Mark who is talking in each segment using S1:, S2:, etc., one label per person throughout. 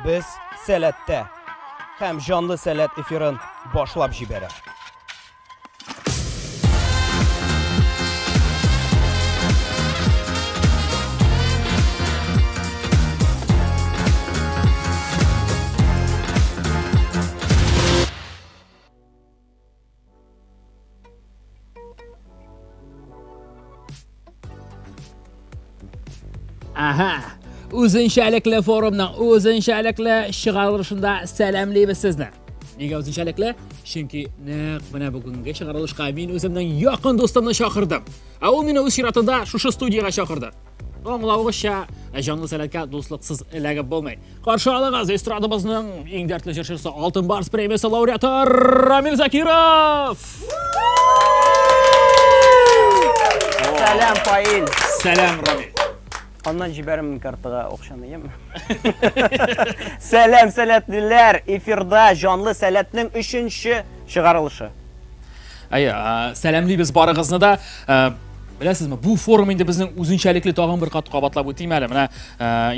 S1: Biz sәләттә һәм жанлы сәләт эфирын башлап җибәрә.
S2: Aha, o'zinchalikli forumning o'zinchalikli chiqarilishida salamlaymiz sizni. Nega o'zinchalikli? Chunki naq mana bugungi chiqarilishga men o'zimning yaqin do'stimni chaqirdim. U meni o'z shiratida shu studiyaga chaqirdi. O'ng'lavg'isha jonli salatga do'stliksiz ilagib bo'lmaydi. Qarshi olamiz estradamizning eng dardli ijrochisi Oltin Bars premiyasi laureati Ramil Zakirov.
S1: Salam Fail.
S2: Salam Ramil.
S1: Ondan җибәрәм картага оқшаныйм. Сәлам сәләтлеләр, эфирда жанлы сәләтнең 3нче чыгарылышы.
S2: Сәламлибез барыгызны да. Беләсезме, бу форум инде безнең үзенчәлекле тагын бер кат кабатлап үтим әле. Менә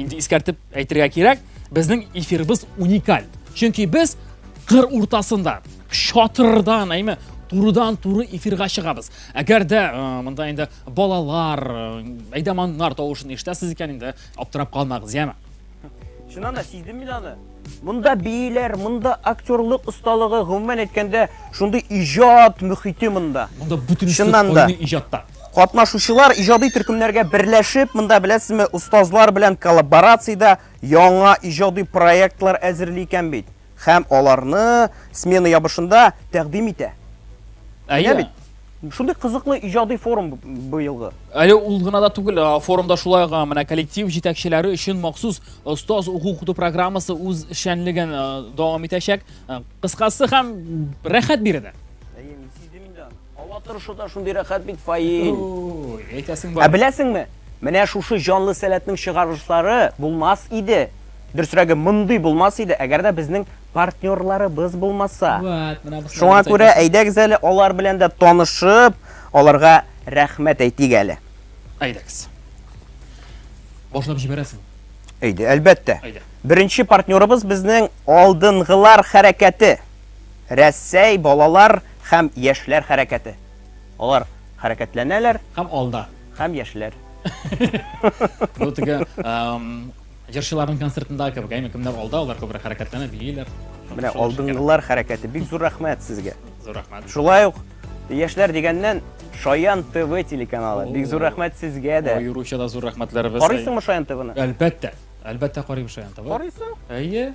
S2: инде искәртеп әйтергә кирәк, безнең эфирбез уникаль. Чөнки без кыр уртасында, шатырдан, әйме, турыдан-туры эфирга чыгабыз. Әгәр дә монда инде балалар, әйдәманнар тавышын ишетәсез икән инде, аптырап калмагыз, яме.
S1: Шуннан да сиздем мин аны. Монда бийләр, монда актерлык усталыгы, гомумән әйткәндә, шундый иҗат мөхите монда.
S2: Монда бүтән иҗатта.
S1: Катнашучылар иҗади төркемнәргә берләшеп, монда беләсезме, устазлар белән коллаборациядә яңа иҗади проектлар әзерли икән бит. Һәм аларны смена ябышында тәкъдим итә.
S2: Әйе.
S1: Шундый кызыклы иҗади форум быелгы.
S2: Әле ул гына да түгел, форумда шулай менә коллектив җитәкчеләре өчен махсус остаз укыту программасы үз эшчәнлеген дәвам итәчәк. Кыскасы һәм рәхәт бирде.
S1: Әйе, сиздем инде. Ава торышуда шундый рәхәт бит Фаил.
S2: Әйтәсең бар.
S1: Беләсеңме? Менә шушы жанлы сәләтнең чыгарышлары булмас иде. Дөресрәге мондый булмас иде, әгәр дә безнең партнерларыбыз булмаса. Шуңа күрә әйдәгез әле алар белән дә танышып, аларга рәхмәт әйтик әле.
S2: Әйдәгез. Башлап җибәрәсең.
S1: Әйдә, әлбәттә. Беренче партнерыбыз безнең алдынгылар хәрәкәте. Рәсәй балалар һәм яшьләр хәрәкәте. Алар хәрәкәтләнәләр
S2: Һәм алда.
S1: һәм яшьләр.
S2: Бу теге җырчыларның концертында кемнәр алда, алар күбрәк хәрәкәтләнә, бийләр.
S1: Менә алдынгылар хәрәкәте. Бик зур рәхмәт сезгә.
S2: Зур рәхмәт.
S1: Шулай ук яшьләр дигәннән Шаян ТВ телеканалы. Бик зур рәхмәт сезгә дә.
S2: Юруча да зур рәхмәтләребез.
S1: Карыйсыңмы Шаян ТВны?
S2: Әлбәттә. Әлбәттә карыйм Шаян ТВ.
S1: Карыйсың?
S2: Әйе.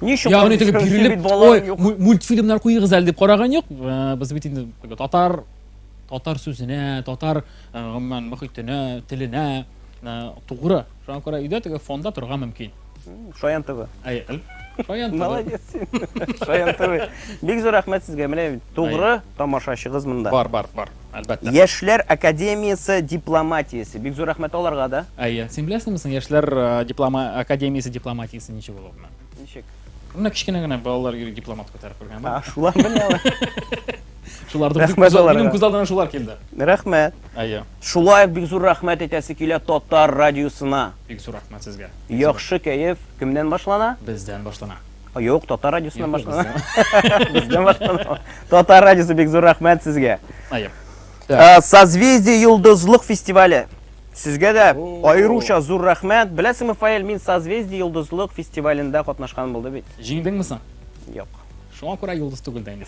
S1: Ничек?
S2: Ягъни теге бирелеп, мультфильмнар куйыгыз әле дип караган юк. Без бит инде татар сүзенә, татар гомумән мөхитенә, теленә тугры. Шуңа күрә өйдә теге фонда торган мөмкин.
S1: Шаян ТВ.
S2: Әйе. Шаян ТВ.
S1: Молодец. Шаян ТВ. Бик зур рәхмәт сезгә. Менә тугры тамашачыгыз монда.
S2: Бар, әлбәттә.
S1: Яшьләр академиясе дипломатиясе. Бик зур рәхмәт аларга да.
S2: Әйе. Син беләсеңме, яшьләр академиясе дипломатиясе ничек булып?
S1: Ничек?
S2: Мына кичкене генә балалар дипломат күтәреп кергән ба.
S1: Шулар белән.
S2: Шуларда
S1: Рәхмәт аларга.
S2: минем күз алдына шулар килде.
S1: Рәхмәт.
S2: Әйе.
S1: Шулай бик зур рәхмәт әйтәсе килә Татар радиосына.
S2: Бик зур рәхмәт сезгә.
S1: Яхшы кәеф кемнән башлана?
S2: Бездән башлана.
S1: Юк, Татар радиосыннан башлана. Бездән башлана. Татар радиосы бик зур рәхмәт сезгә.
S2: Әйе.
S1: Созвездие йолдызлык фестивале. Сезгә дә аеруча зур рәхмәт. Беләсеңме, Фаил, мин Созвездие йолдызлык фестивалендә катнашкан булды бит.
S2: Җиңдеңме соң?
S1: Юк.
S2: Шуңа күрә йолдыз түгел дә инде.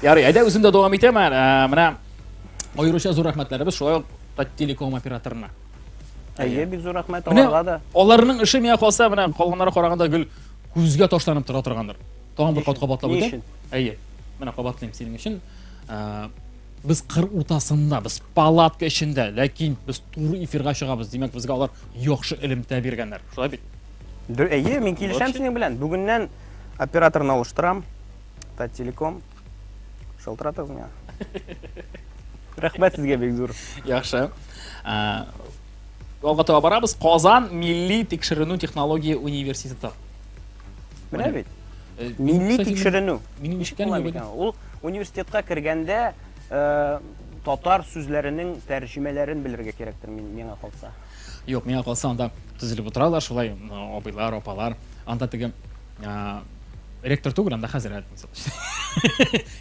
S2: Ярый, әйдә үзем дә дәвам итәм. Менә аеруча зур рәхмәтләребез шулай ук телеком операторына.
S1: Әйе, бик зур рәхмәт аларга да.
S2: Аларның эше миңа калса, менә калганнары караганда гел күзгә ташланып тора торгандыр. Тагын бер кат кабатлап үтәм. Әйе. Менә кабатлыйм синең өчен. Без кыр уртасында, без палатка эчендә, ләкин без туры эфирга чыгабыз. Димәк, безгә алар яхшы элемтә биргәннәр. Шулай бит.
S1: Әйе, мин килешәм синең белән. Бүгеннән операторны алыштырам. Телеком. Шалтыратыгыз миңа. Рәхмәт сезгә бик зур.
S2: Яхшы. Алга таба барабыз. Казан Милли тикшеренү технология университеты.
S1: Менә бит. Милли тикшеренү.
S2: Минем ишеткәнем
S1: Ул университетка кергәндә татар сүзләренең тәрҗемәләрен белергә кирәктер миңа калса.
S2: Юк, миңа калса анда төзелеп утыралар, шулай абыйлар, апалар. Анда теге ректор түгел, анда хәзер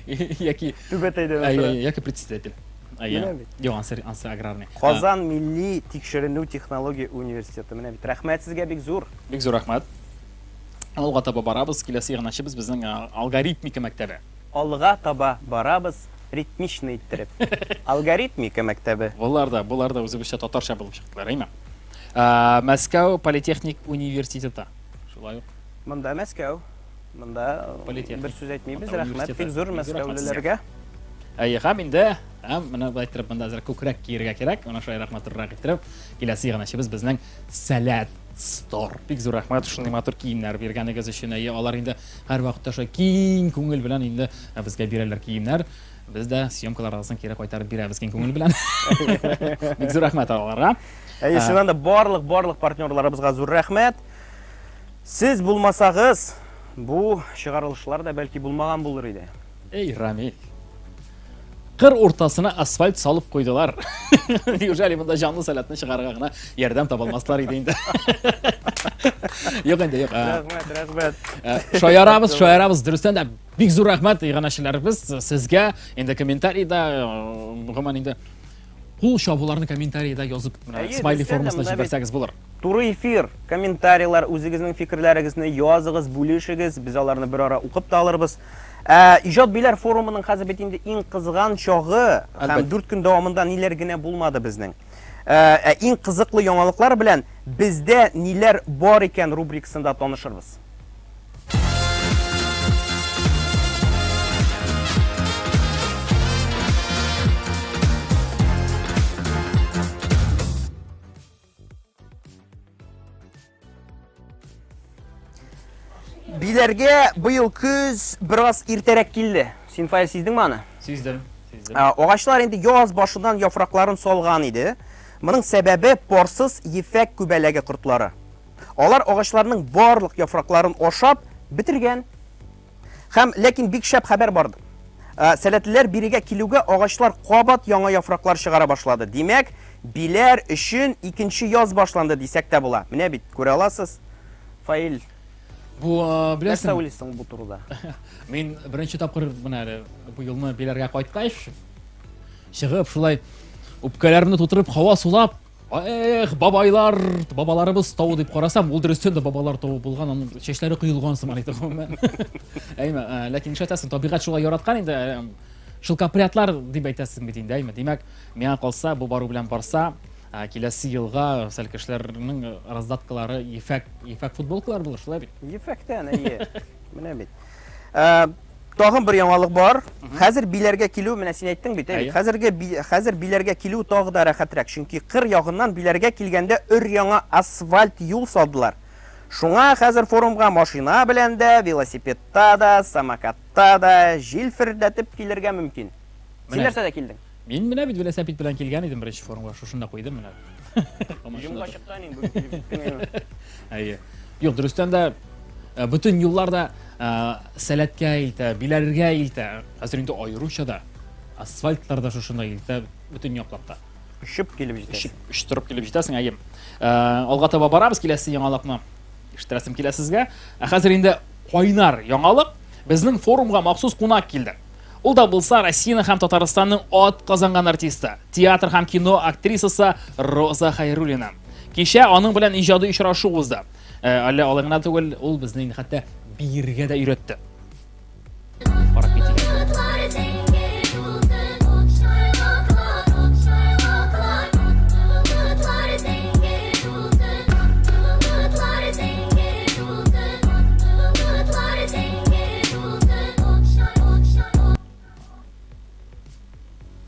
S2: яки
S1: Түбәтәйдә.
S2: Яки председатель. Әйе. Юк, ансы аграрный.
S1: Казан Милли тикшеренү технология университеты. Менә бит. Рәхмәт сезгә бик зур.
S2: Бик зур рәхмәт. Алга таба барабыз, киләсе йгыначыбыз безнең алгоритмика мәктәбе.
S1: Алга таба барабыз, ритмичный иттереп. Алгоритмика мәктәбе.
S2: Булар да үзебезчә татарча булып чыктылар, әйме? Мәскәү политехник университеты. Шулай ук.
S1: Монда Мәскәү. Монда бер сүз әйтмибез. Рәхмәт бик зур мәскәүлеләргә.
S2: Әйе, һәм инде, менә бу әйттереп монда әзер күкрәк киергә кирәк. Менә шулай рәхмәтләргә иттереп, киләсе йгыначыбыз безнең Сәләт Store. Бик зур рәхмәт шундый матур киемнәр биргәнегез өчен. Әйе, алар инде һәр вакытта шулай киң күңел белән инде безгә бирәләр киемнәр. Без дә съемкалардан кире кайтарып бирәбез киң күңел белән. Бик зур рәхмәт аларга.
S1: Әйе, шуннан да барлык партнерларыбызга зур рәхмәт. Сез булмасагыз, бу чыгарылышлар да бәлки булмаган булыр иде.
S2: Эй, Рамил. Кыр уртасына асфальт салып койдылар. Неужели монда жанлы сәләтне чыгарга гына ярдәм таба алмаслар иде инде? Юк инде, юк.
S1: Рәхмәт.
S2: Шаярабыз. Дөрестән дә бик зур рәхмәт йгыначыларыбыз сезгә. Инде комментарида, гомумән инде кул чабуларны комментарида язып, смайли формасына җибәрсәгез булыр.
S1: Туры эфир, комментарийлар, үзегезнең фикерләрегезне языгыз, бүлешегез, без аларны бер ара укып та алырбыз. Иҗат биләр форумының хәзер бит инде иң кызган чагы һәм 4 көн дәвамында ниләр генә булмады безнең. Иң кызыклы яңалыклар белән бездә ниләр бар икән рубрикасында танышырбыз. Биләргә быел көз бераз иртәрәк килде. Син Фаил сиздеңме аны?
S2: Сиздем.
S1: Агачлар инде яз башыннан яфракларын салган иде. Моның сәбәбе парсыз ефәк күбәләге кортлары. Алар агачларның барлык яфракларын ашап битергән. Һәм ләкин бик шәп хәбәр барды. Сәләтлеләр бирегә килүгә агачлар кабат яңа яфраклар чыгара башлады. Димәк, биләр өчен икенче яз башланды дисәк тә була. Менә бит, күрә аласыз. Фаил,
S2: бу
S1: нәрсә
S2: беләсең,
S1: уйлыйсың бу турыда?
S2: мин беренче тапкыр менә бу елны биләргә кайткач, чыгып шулай үпкәләрне тутырып һава сулап, бабаларыбыз тавы дип карасам, ул дөрестән дә бабалар тавы булган, аның чәчләре кыелган сыман итеп. Әйме, ләкин ишәтәсең, табигать шулай яраткан инде. Шылкапрятлар дип әйтәсең бит инде, әйме. Димәк, миңа калса, бу бару белән барса, киләсе елга сәл кешеләрнең раздаткалары ефәк футболкалар булыр, шулай бит.
S1: Ефәктән, әйе. Менә бит. Тагын бер яңалык бар. Хәзер биләргә килү, менә син әйттең бит, хәзер биләргә килү тагы да рәхәтрәк, чөнки кыр ягыннан биләргә килгәндә өр-яңа асфальт юл салдылар. Шуңа хәзер форумга машина белән дә, велосипедта да, самокатта да җилфердәтеп килергә мөмкин. Син нәрсәдә килдең?
S2: Мин менә бит велосипед белән килгән идем беренче форумга, шушында куйдым менә.
S1: Җомга чыккан инде.
S2: Әйе. Юк, дөрестән дә бөтен юлларда сәләткә илтә, биләргә илтә. Хәзер инде аеруча да асфальтларда шушындай илтә бөтен яклакта.
S1: Ишеп килеп җитә.
S2: Иштереп килеп җитәсең, әйем. Алга таба барабыз, киләсе яңалыкны иштерәсем килә сезгә. Хәзер инде кайнар яңалык. Безнең форумга махсус кунак килде. Ул да булса Россияның һәм Татарстанның ат казанган артисты, театр һәм кино актрисасы Роза Хайруллина. Кичә аның белән иҗади очрашу узды. Әле алыңна түгел, ул безне хәтта биергә дә өйрәтте. Карап китик.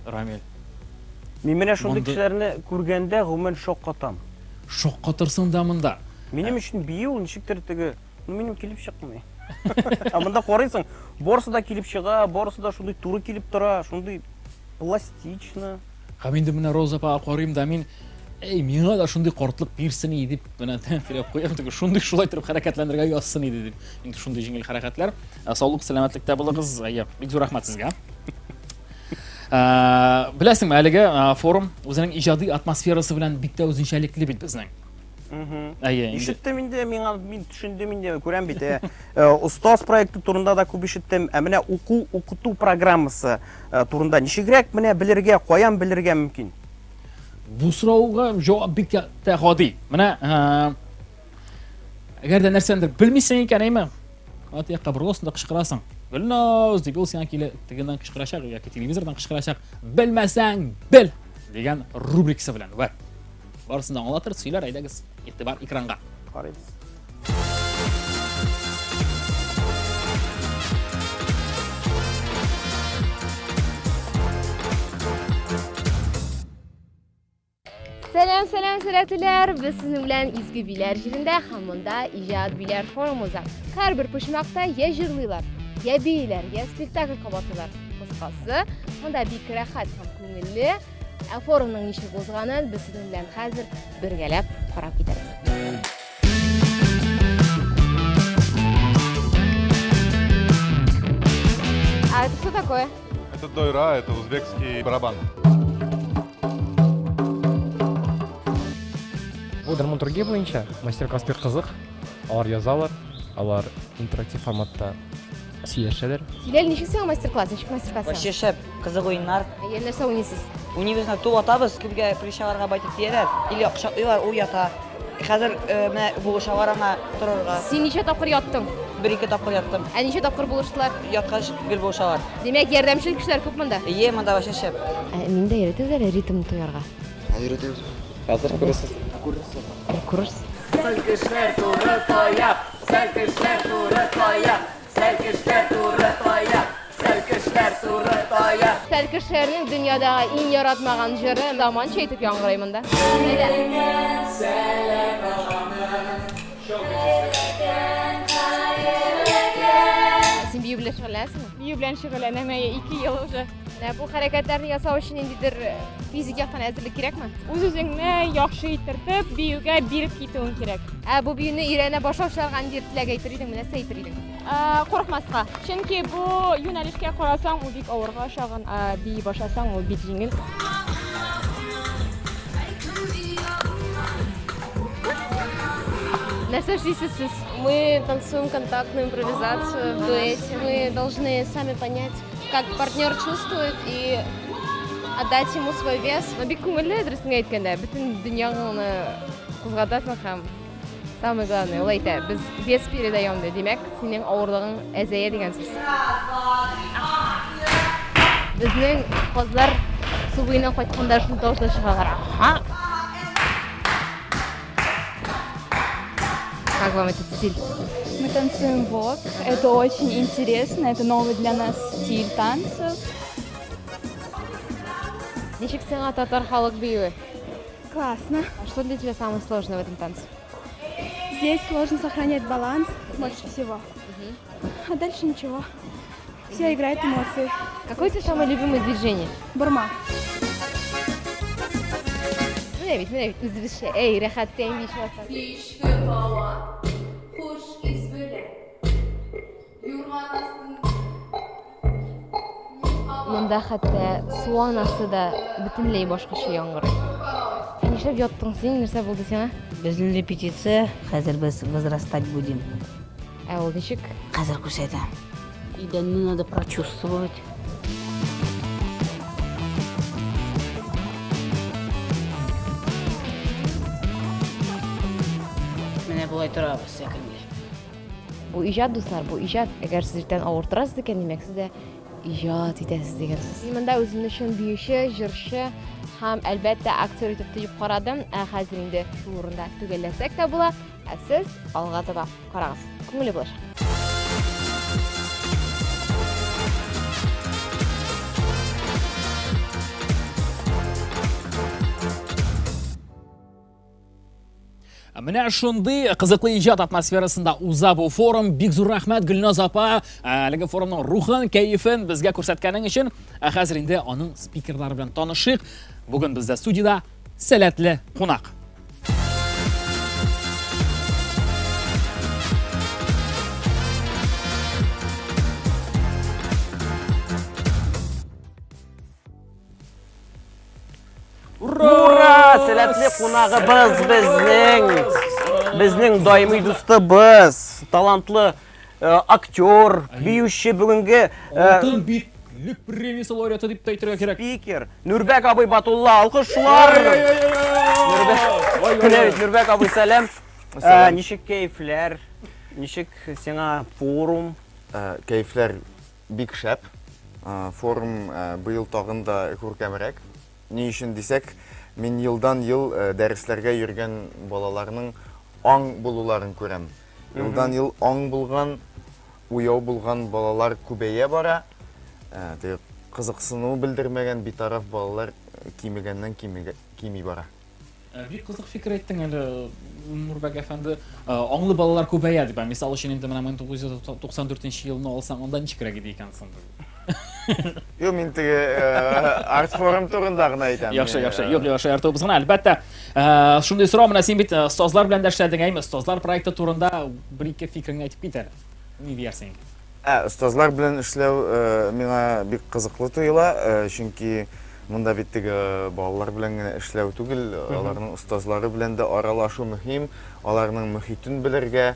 S2: Рамил.
S1: Мин менә шундый кешеләрне күргәндә гомумән шок катам.
S2: Шок катырсың да монда.
S1: Минем өчен бию ул ничектер теге, минем килеп чыкмый. Монда карыйсың, барысы да килеп чыга, барысы да шундый туры килеп тора, шундый пластично.
S2: Һәм инде менә Роза апага карыйм да мин, миңа да шундый картлык бирсен иде дип менә тәнфилеп куям, теге шундый шулай торып хәрәкәтләнергә язсын иде дип. Инде шундый җиңел хәрәкәтләр. Саулык, сәламәтлектә булыгыз. Бик зур рәхмәт сезгә. Беләсеңме, әлеге форум үзенең иҗади атмосферасы белән бик тә үзенчәлекле бит безнең.
S1: Ишеттем инде, мин төшендем инде, күрәм бит. Устаз проекты турында да күп ишеттем. Менә укыту программасы турында ничегрәк менә белергә, каян белергә мөмкин?
S2: Бу сорауга җавап бик тә гади. Менә әгәр дә нәрсәндер белмисең икән, әйме? Атыякка бұрыласың да кычкырасың. Белнәүз дип ул сиңа килә тегеннән кычкырачак яки телевизордан кычкырачак. Белмәсәң бел дигән рубрикасы белән. Вә. Барысын да аңлатыр, сөйләр, әйдәгез, игътибар экранга.
S1: Карыйбыз.
S3: Selam selatılar. Biz sizin bilen izgi biler jirinde hamında ijad biler forumuzda. Her bir pışmakta ya jırlılar, ya beyler, ya spektakl kabatılar. Kıskası, bunda bir rahat hem köngülli. Forumның nişi bozğanın biz sizin bilen hazır birgelep qarab gideriz. А это что такое?
S4: Это дойра, это узбекский барабан.
S5: Бу драматургия боюнча мастер-класс бик кызык. Алар язалар, алар интерактив форматта сөйләшәләр.
S3: Сөйләл, ничек сиңа мастер-класс? Ничек мастер-класс?
S6: Вообще шәп, кызык уеннар.
S3: Нәрсә уйныйсыз?
S6: Университетны туп атабыз, күпкә пришаларга байтып тияләр. Или акчаклыйлар, ул ята. Хәзер менә булышалар аңа торырга.
S3: Син ничә тапкыр яттың?
S6: Бер-ике тапкыр яттым.
S3: Ә ничә тапкыр булыштылар?
S6: Яткач гел булышалар.
S3: Демәк, ярдәмчел кешеләр күп монда.
S6: Монда вообще шәп.
S3: Миндә өйрәтәләр ритм тоярга.
S4: Өйрәтәбез.
S5: Хәзер күрәсез.
S3: Курс.
S1: Сәлкешләр туры тая, сәлкешләр туры тая, сәлкешләр туры тая, сәлкешләр туры тая.
S3: Сәлкешләрнең дөньядагы иң яратмаган җыры заманча итеп яңгырый монда. Син бию белән шөгыльләнәсеңме?
S7: Бию белән шөгыльләнәм, 2 ел уже.
S3: Бу хәрәкәтләрне ясау өчен ниндидер физик яктан әзерлек кирәкме?
S7: Үз-үзеңне яхшы иттереп, биюгә биреп китүең кирәк.
S3: Бу биюне өйрәнә башлаучыларга нидер теләк әйтер идең, нәрсә әйтер идең?
S7: Курыкмаска. Чөнки бу юнәлешкә карасаң, ул бик авырга ошаган, бии башласаң, ул бик җиңел.
S3: Нәрсә эшлисез сез?
S8: Мы танцуем контактную импровизацию в дуэте. Мы должны сами понять, как партнер чувствует, и отдать ему свой вес.
S3: Бик күңелле дөресен әйткәндә, бөтен дөньяны кузгатасың һәм самое главное, ул әйтә, без вес передаем ди. Димәк, синең авырлыгың әзәя дигән сүз. Безнең кызлар су буена кайтканда шуны тавышлы чыгалар. Как вам этот стиль?
S7: Мы танцуем вок. Это очень интересно, это новый для нас стиль танцев.
S3: Ничек сиңа татар халык биюе?
S7: Классно.
S3: Что для тебя самое сложное в этом танце?
S7: Здесь сложно сохранять баланс больше всего. А дальше ничего. Все играет эмоции.
S3: Какое у тебя самое любимое движение?
S7: Бурма.
S3: Менә бит үзебезчә. Эй, рәхәттән бишмәсәң. Монда хәтта су анасы да бөтенләй башкача яңгырый. Нишләп яттың син? Нәрсә булды сиңа?
S6: Безнең репетиция, хәзер без возрастать будем.
S3: Ә ул ничек?
S6: Хәзер күрсәтәм. Идәнне надо прочувствовать. Менә булай торабыз сәкенле.
S3: Бу иҗат, дуслар, бу иҗат. Әгәр сез иртән авыртырасыз икән, димәк, сез дә иҗат итәсез дигән сүз. Мин монда үземне өчен биюче, җырчы һәм әлбәттә актер итеп тиеп карадым. Ә хәзер инде шул урында төгәлләсәк тә була. Ә сез алга таба карагыз. Күңеле булачак.
S2: Менә шундый кызыклы иҗат атмосферасында уза бу форум. Бик зур рәхмәт Гөлназ апа, әлеге форумның рухын, кәефен безгә күрсәткәнең өчен. Хәзер инде аның спикерлары белән танышыйк. Бүген бездә студияда сәләтле кунак.
S1: Ура! Сәләтле кунагыбыз безнең даими дустыбыз, талантлы актер, биюче бүгенге
S2: Алтын битлек премиясе лауреаты дип тә әйтергә кирәк.
S1: спикер Нурбәк абый Батулла, алкышлар. Нурбәк абый, сәлам. Ничек кәефләр? Ничек сиңа форум?
S9: Кәефләр бик шәп. Форум быел тагын да күркәмрәк. Ни өчен дисәк, мин елдан-ел дәресләргә йөргән балаларның аң булуларын күрәм. Елдан-ел аң булган, уяу булган балалар күбәя бара. Кызыксыну белдермәгән битараф балалар кимегәннән кими бара.
S2: Бик кызык фикер әйттең әле, Нурбәк әфәнде. Аңлы балалар күбәя дип. Мисал өчен инде менә 1994 елны алсаң, анда ничегрәк иде икәнсең?
S9: Юк, мин теге арт форум турында гына әйтәм.
S2: Яхшы, юк, артыбыз гына. Әлбәттә, шундый сорау менә син бит остазлар белән дә эшләдең, әйме? Остазлар проекты турында бер-ике фикереңне әйтеп кит әле. Ни диярсең?
S9: Остазлар белән эшләү миңа бик кызыклы тоела, чөнки монда бит теге балалар белән генә эшләү түгел, аларның остазлары белән дә аралашу мөһим, аларның мөхитен белергә,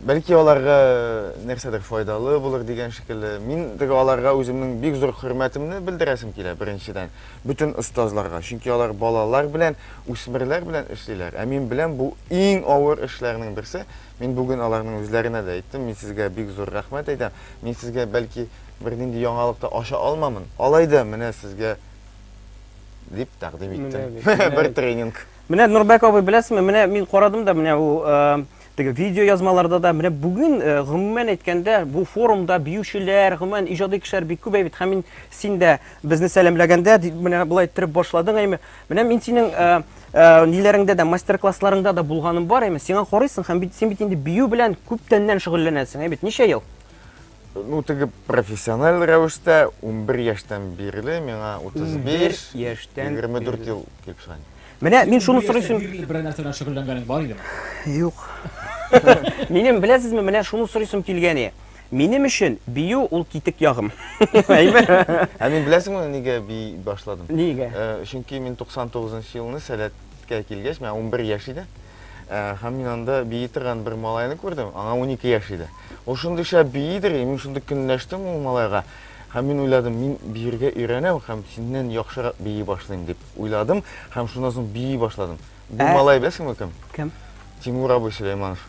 S9: бәлки аларга нәрсәдер файдалы булыр дигән шикелле. Мин теге аларга үземнең бик зур хөрмәтемне белдерәсем килә беренчедән, бүтән остазларга, чөнки алар балалар белән, үсмерләр белән эшлиләр. Ә мин белән бу иң авыр эшләрнең берсе. Мин бүген аларның үзләренә дә әйттем, мин сезгә бик зур рәхмәт әйтәм. Мин сезгә бәлки бернинди яңалыкта аша алмамын. Алайда менә сезгә дип тәкъдим иттем. Бер тренинг.
S1: Менә Нурбәк абый, беләсезме, менә мин карадым да, менә ул теге видео язмаларда да, менә бүген гомумән әйткәндә бу форумда биючеләр, гомумән иҗади кешеләр бик күп бит. Һәм мин син дә безне сәламләгәндә менә булай иттереп башладың, әйме. Менә мин синең ниләреңдә дә, мастер-классларыңда да булганым бар, әйме. Сиңа карыйсың һәм син бит инде бию белән күптәннән шөгыльләнәсең, әйме. Ничә ел?
S9: Ну, теге профессиональ рәвештә 11 яшьтән бирле, миңа 35
S1: яшьтән
S9: 24 ел килеп чыга.
S1: Менә мин шуны сорыйсым.
S2: Бер нәрсә белән шөгыльләнгәнең бар идеме?
S1: Юк. Минем, беләсезме, менә шуны сорыйсым килгәне. Минем өчен бию ул китек ягым. Әйме?
S9: Ә мин беләсеңме, нигә бий башладым?
S1: Нигә?
S9: Чөнки мин 99 елны сәләткә килгәч, мен 11 яшь иде. Һәм мин анда бии торган бер малайны күрдем, аңа 12 яшь иде. Ул шундый шәп биидер, мин шундый көнләштем ул малайга. Һәм мин уйладым, мин биергә өйрәнәм һәм синнән яхшырак бии башлыйм дип уйладым, һәм шуннан соң бии башладым. Бу малай беләсеңме кем?
S1: Кем?
S9: Тимур абый Сөләйманов.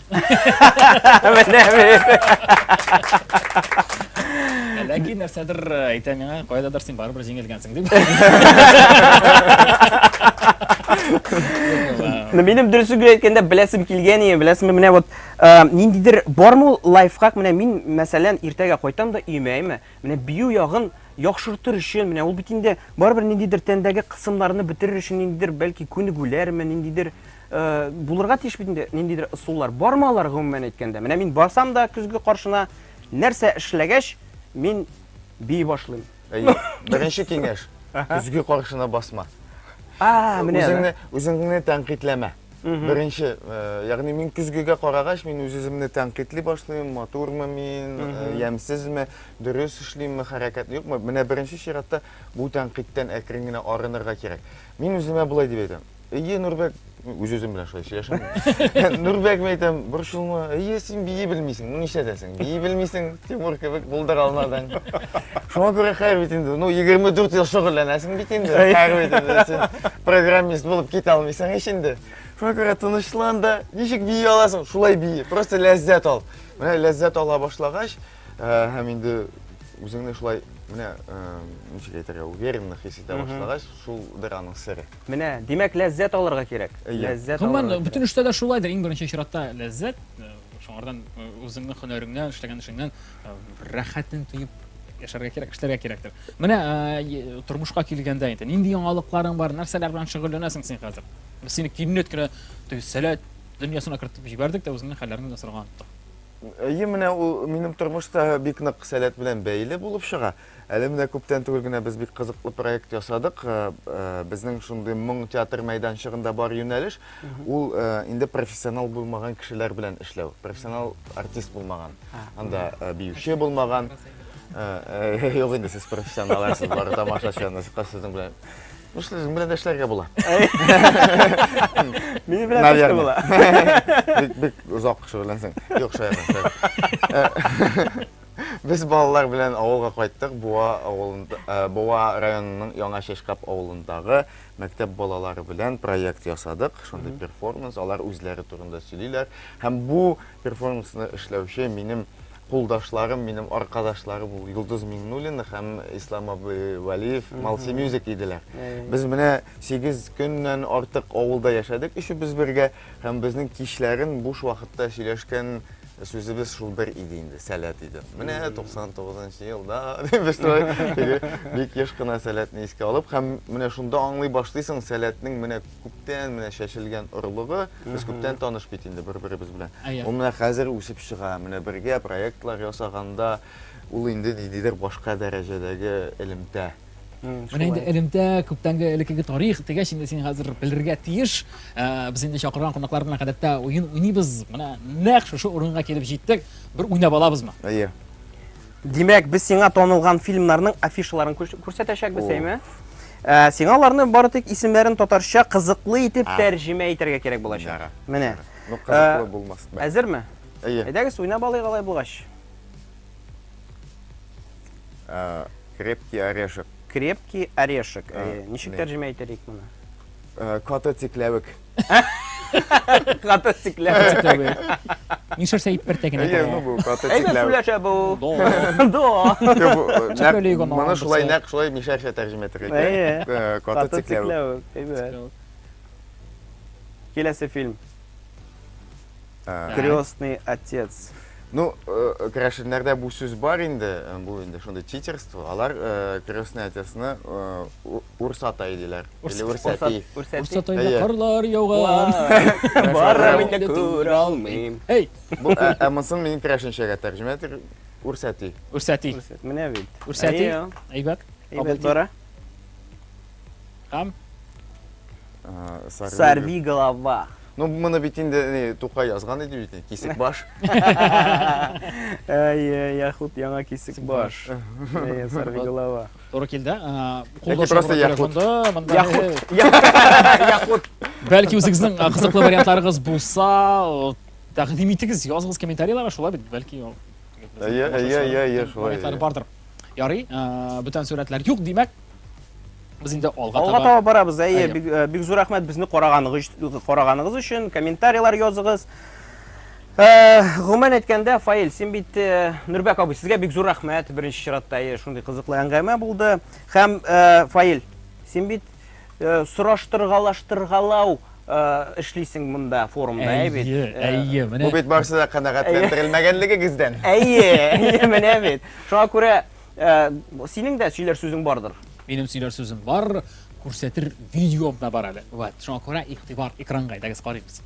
S2: Ләкин нәрсәдер әйтә миңа, кайдадыр син барыбер җиңелгәнсең дип.
S1: Минем дөресен әйткәндә беләсем килгән иде, беләсезме, менә вот ниндидер бармы лайфхак, менә мин мәсәлән иртәгә кайтам да өймәйме, менә бию ягын яхшыртыр өчен, менә ул бит инде барыбер ниндидер тәндәге кысымнарны бетерер өчен ниндидер бәлки күнегүләрме, ниндидер булырга тиеш бит инде, ниндидер ысуллар бармы алар гомумән әйткәндә. Менә мин басам да күзгә каршына нәрсә эшләгәч, мин бии башлыйм.
S9: Беренче киңәш, күзгә каршына басма.
S1: Менә
S9: Үзеңне тәнкыйтьләмә. Birinchi, ya'ni men kuzgiga qaragach, men o'zimni tanqidli boshlayman, motormi men, yamsizmi, durust ishlaymi, harakat yo'qmi? Mana birinchi shiratda bu tanqiddan akringina orinirga kerak. Men o'zimga bulay deb aytaman. Nurbek, o'zim bilan shu yashayman. Nurbek aytam, bir shulmi, sen biyi bilmaysan, uni ishlatasiz. Biyi bilmaysan, Timur kebek buldar olmadan. Shunga ko'ra xayr bitindi. 24 yil shug'ullanasan bitindi. Xayr bitindi. Sen programmist bo'lib keta olmaysan ishingda. Shunga ko'ra tinchlanda, nechik biyi olasan, shulay biyi. Просто lazzat ol. Mana lazzat ola boshlagach, ham endi o'zingni shulay mana nechik aytarga, уверенный his eta boshlagach, shuldir aning siri.
S1: Mana, demak lazzat olirga kerak. Lazzat
S2: Umuman bütün ishlarda shulaydir. Eng birinchi shiratda lazzat, shunlardan o'zingning hunaringdan, ishlagan ishingdan rohatni tuyib yasharga kerak, ishlarga kerakdir. Mana turmushga kelganda endi nindi yangiliklarning bor, narsalar bilan shug'ullanasan sen hozir. Biz seni kinotkina salat dunyosini kiritib jibardik-da o'zingning hallaringni dasturgan.
S9: Менә ул минем тормышта бик нык сәләт белән бәйле булып чыга. Әле менә күптән түгел генә без бик кызыклы проект ясадык. Безнең шундый моң театр мәйданчыгында бар юнәлеш. Ул инде профессионал булмаган кешеләр белән эшләү. Профессионал артист булмаган. Анда биюче булмаган. Юк инде сез профессионалсыз, бар тамашачы, сезнең белән. Ну что, белән эшләргә була.
S1: Мине белән эшләргә була.
S9: Бик узак шөгыльләнсәң. Юк, шаярам. Без балалар белән авылга кайттык. Буа районының Яңа Шешкап авылындагы мәктәп балалары белән проект ясадык. Шундый перформанс, алар үзләре турында сөйлиләр. Һәм бу перформансны эшләүче минем кулдашларым, минем аркадашларым бу Йолдыз Миңнуллина һәм Ислам абый Валиев Малси Music иделәр. Без менә 8 көннән артык авылда яшәдек, ишебез бергә һәм безнең кичләрен буш вакытта сөйләшкән сүзебез шул бер иде инде, сәләт иде. Менә 99-нчы елда без бик еш кына сәләтне искә алып һәм менә шунда аңлый башлыйсың сәләтнең менә күптән менә шәшелгән орлыгы, без күптән таныш бит инде бер-беребез белән. Ул менә хәзер үсеп чыга, менә бергә проектлар ясаганда ул инде ниндидер башка дәрәҗәдәге элемтә.
S2: Менә инде элемтә күптәнге элекке тарих дигәч инде син хәзер белергә тиеш. Без инде чакырган кунаклар белән гадәттә уен уйныйбыз. Менә нәкъ шушы урынга килеп җиттек. Бер уйнап алабызмы?
S9: Әйе.
S1: Димәк, без сиңа танылган фильмнарның афишаларын күрсәтәчәкбез, әйме? Сиңа аларның бары тик исемнәрен татарча кызыклы итеп тәрҗемә итәргә кирәк булачак. Менә.
S9: Ну, кызыклы булмас.
S1: Әзерме?
S9: Әйе.
S1: Әйдәгез, уйнап алыйк алай булгач.
S9: Крепкий орешек.
S1: Крепкий орешек. Ничек тәрҗемә итәрик моны?
S9: Каты тикләвек.
S1: Каты тикләвек.
S2: Нишер сәйп бертәгенә.
S9: Әйе, ну бу каты
S1: Әйме
S9: тикләвек.
S1: сөйләшә бу. До.
S9: Моны шулай нәкъ шулай мишәрчә тәрҗемә итәргә кирәк. Каты тикләвек.
S1: Әйме. Киләсе фильм. Крестный отец.
S9: Ну, крашеннәрдә бу сүз бар инде, бу инде шундый читерство. Алар крестный отецны урсата иделәр. Или урсати.
S2: Урсатайда карлар яуган.
S1: Барра мине күрә алмыйм.
S2: Эй,
S9: Монысын минем крашенчәгә тәрҗемә итер. Урсати.
S2: урсати.
S1: Менә бит.
S2: Урсати. Әйбәт.
S1: Әйбәт бара.
S2: Һәм
S1: Сорви голова.
S9: Ну, моны бит инде Тукай язган иде бит, кисек баш.
S1: Әйе, яхут яңа кисек баш. Әйе, сорви голова.
S2: Туры килде.
S9: Просто яхут.
S1: Яхут.
S2: Бәлки үзегезнең кызыклы вариантларыгыз булса, тәкъдим итегез, языгыз комментарийларга, шулай бит, бәлки.
S9: Әйе, шулай.
S2: Вариантлар бардыр. Ярый, бүтән сүрәтләр юк димәк. Без инде алга
S1: таба барабыз. Әйе, бик зур рәхмәт безне караганыгыз өчен, комментарийлар языгыз. Гомумән әйткәндә, Фаил, син бит Нурбек абый, сезгә бик зур рәхмәт. Беренче чиратта шундый кызыклы әңгәмә булды. Һәм Фаил, син бит сораштыргалаштыргалау эшлисең монда форумда, бит.
S2: Әйе, менә.
S9: Бу бит барсы да канәгатьләндерелмәгәнлегегездән.
S1: Әйе, менә бит. Шуңа күрә синең дә сөйләр сүзең бардыр.
S2: Минем сөйләр сүзем бар, күрсәтер видеом да бар әле. Вот, шуңа күрә игътибар экранга әйдәгез карыйбыз.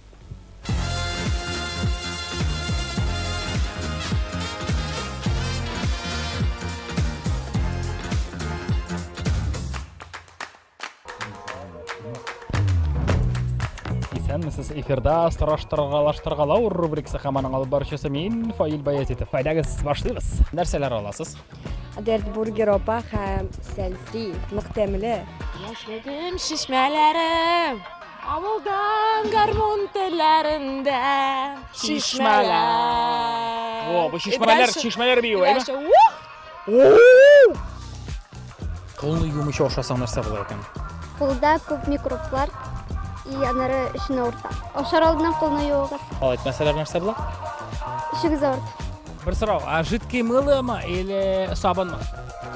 S2: Исәнме? Сәлемсез эфирда Сораштыргалау рубрикасы һәм алып баручысы мин Фаил Баязитов. Файдагыз башлыйбыз. Нәрсәләр аласыз?
S7: Дәртбургер апа һәм сәлфи ныктәмле.
S8: Яшьлегем шишмәләрем, авылдан гармун телләрендә шишмәләр.
S2: О, бу шишмәләр бию, әйме? Кулны юмыч ашасаң нәрсә була икән?
S8: Кулда күп микроблар и анары эшне урта. Ашар алдыннан кулны юыгыз.
S2: Алайт мәсәләр нәрсә була?
S8: Ишегез авырт.
S2: Бер сорау, а жидкий мылымы или сабынмы?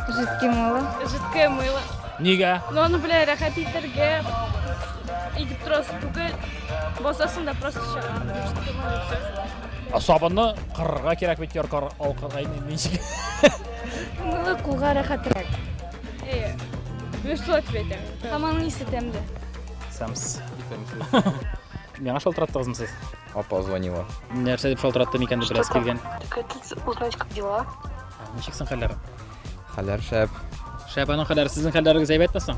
S7: Жидкий мыло.
S10: Жидкое мыло.
S2: Нигә?
S10: Но оны белән рәхәт итәргә итеп торасы түгел. Босасын да просто чыгар.
S2: Сабынны кырырга кирәк бит яркар алкырга ничек?
S10: Мыло кулга рәхәтрәк. Что ответим? Хаманың исе тәмле.
S2: Сәмс. Миңа шалтыраттыгызмы сез?
S5: Апа звонила.
S2: Нәрсә дип шалтыратты микән дип беләс килгән?
S10: Хотите узнать, как дела?
S2: Ничек соң хәлләрең?
S5: Хәлләр шәп.
S2: Шәпаның хәлләре, сезнең хәлләрегез әйбәтме соң?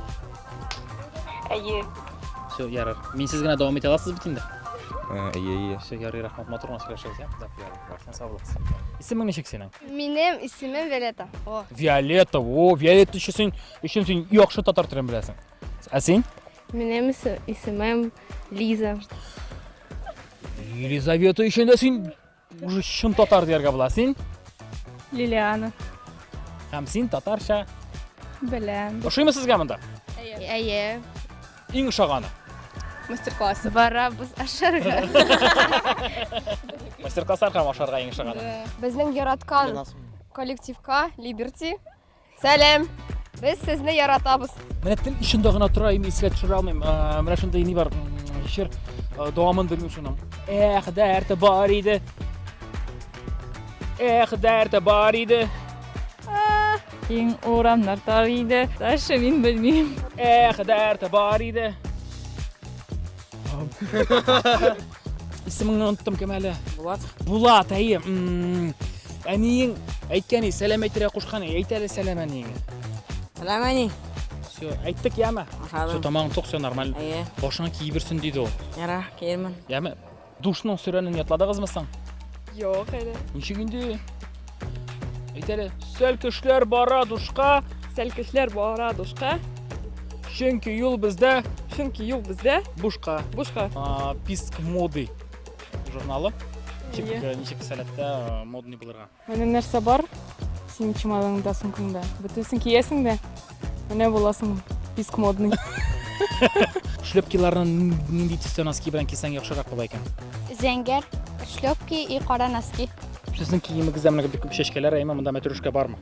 S10: Әйе.
S2: Все, ярар. Мин сез генә дәвам итә аласыз бит инде.
S5: Ие.
S2: Все, ярый, рәхмәт. Матур гына сөйләшәбез, я? Да, ярый. Башың сау булсын. Исемең ничек синең?
S3: Минем исемем Виолетта.
S2: Виолетта. Виолетта өчен син яхшы татар телен беләсең. Ә син?
S3: Минем исемем Лиза.
S2: Елизавета өчен дә син уже чын татар дияргә була. Син?
S10: Лилиана.
S2: Һәм син татарча
S10: Беләм.
S2: ошыймы сезгә монда?
S3: Әйе.
S2: Иң ошаганы.
S10: Мастер-классы.
S3: Барабыз ашарга.
S2: Мастер-класслар һәм ашарга иң ошаганы.
S3: Безнең яраткан коллективка Liberty. Сәлам. Без сезне яратабыз.
S2: Менә тел ишендә гына тора, ими исгә төшерә алмыйм. Менә шундай ни бар. Шир дәвамын белмим шуның. Эх, дәрте бар иде. Эх, дәрте бар иде.
S10: Иң урамнар тар иде. Дальше мин белмим.
S2: Эх, дәрте бар иде. Исемеңне оныттым кем әле?
S6: Булат.
S2: Булат, әйе. Әниең әйткәни, сәлам әйтергә кушканы, әйт әле сәлам әниеңә.
S6: Сәлам әни.
S2: Все, әйттек яме. Все, тамагың ток, все нормаль.
S6: Әйе.
S2: Башыңа киеберсен диде ул.
S6: Яра, киермен.
S2: Яме, душның сүрәнен ятладыгызмы соң?
S10: Юк әле.
S2: Ничек инде? Әйт әле, сәл кешеләр бара душка,
S10: Сәл кешеләр бара душка.
S2: чөнки юл бездә
S10: Чөнки юл бездә
S2: бушка.
S10: бушка.
S2: Писк моды журналы.
S10: Ие.
S2: Ничек сәләттә модный булырга.
S10: Менә нәрсә бар? Синең чемоданыңда, сумкаңда. Бөтенсен киесең дә. Менә буласың писк модный.
S2: Шлепкиларны нинди төстә носки белән кисәң яхшырак була икән?
S8: Зәңгәр, шлёпки и кара носки.
S2: Сезнең киемегездә менә бик күп чәчкәләр, әйме монда мәтрүшкә бармы?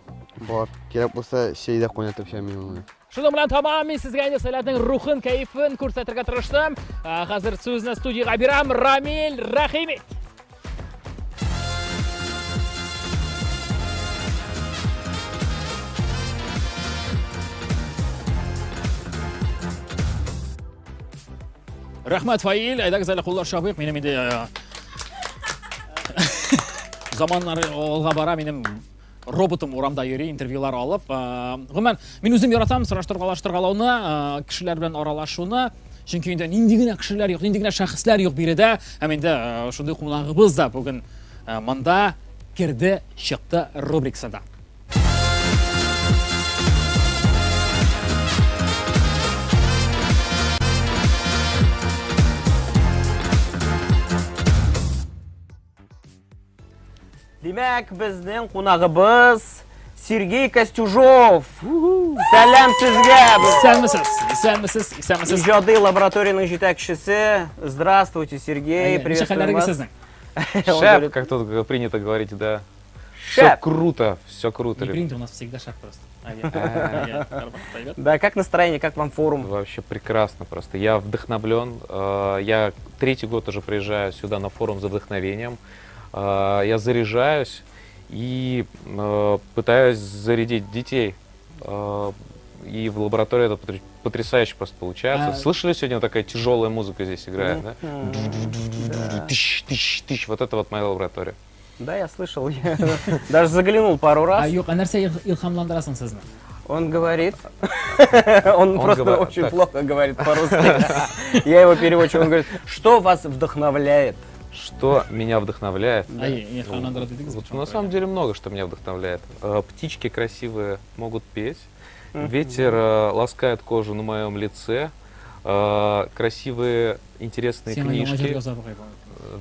S11: Бар. Кирәк булса, şeyдә куйнатып шәмим.
S2: Шуның белән тамам мин сезгә инде сәләтнең рухын, кайфын күрсәтергә тырыштым. Хәзер сүзне студиягә бирәм. Рамил Рәхимов. Рәхмәт Фаил, әйдәгез әле куллар шабыйк. Минем инде заманнар алга бара, минем роботым урамда йөри, интервьюлар алып. Гомумән, мин үзем яратам сораштыргалауны, кешеләр белән аралашуны. Чөнки инде нинди генә кешеләр юк, нинди генә шәхесләр юк биредә. Һәм инде шундый кунагыбыз да бүген монда кирде, чыкты рубрикасында.
S1: Димәк, безнең кунагыбыз Сергей Костюжов. Сәлам сезгә.
S2: Исәнмесез?
S1: Иҗади лабораторияның җитәкчесе. Здравствуйте, Сергей.
S2: Привет. Хәлләрегез?
S5: Шәп, как тут принято говорить, да.
S1: Шәп.
S5: Все круто.
S2: Не принято, у нас всегда шаг просто.
S1: Да, как настроение, как вам форум?
S5: Вообще прекрасно просто. Я вдохновлен. Я 3-й год уже приезжаю сюда на форум за вдохновением. Я заряжаюсь и пытаюсь зарядить детей. И в лаборатории это потрясающе просто получается. Слышали, сегодня такая тяжелая музыка здесь играет, да? Тыщ. Вот это вот моя лаборатория.
S1: Да, я слышал. Я даже заглянул пару раз.
S2: Юк, нәрсә илһамландырасың сезне?
S1: Он говорит. Он просто
S5: говорит,
S1: очень
S5: так.
S1: плохо говорит по-русски. Я его переводчик. Он говорит, что вас вдохновляет?
S5: Что меня вдохновляет?
S2: Вот,
S5: На самом деле много что меня вдохновляет. Птички красивые могут петь. Ветер ласкает кожу на моем лице. Красивые, интересные книжки.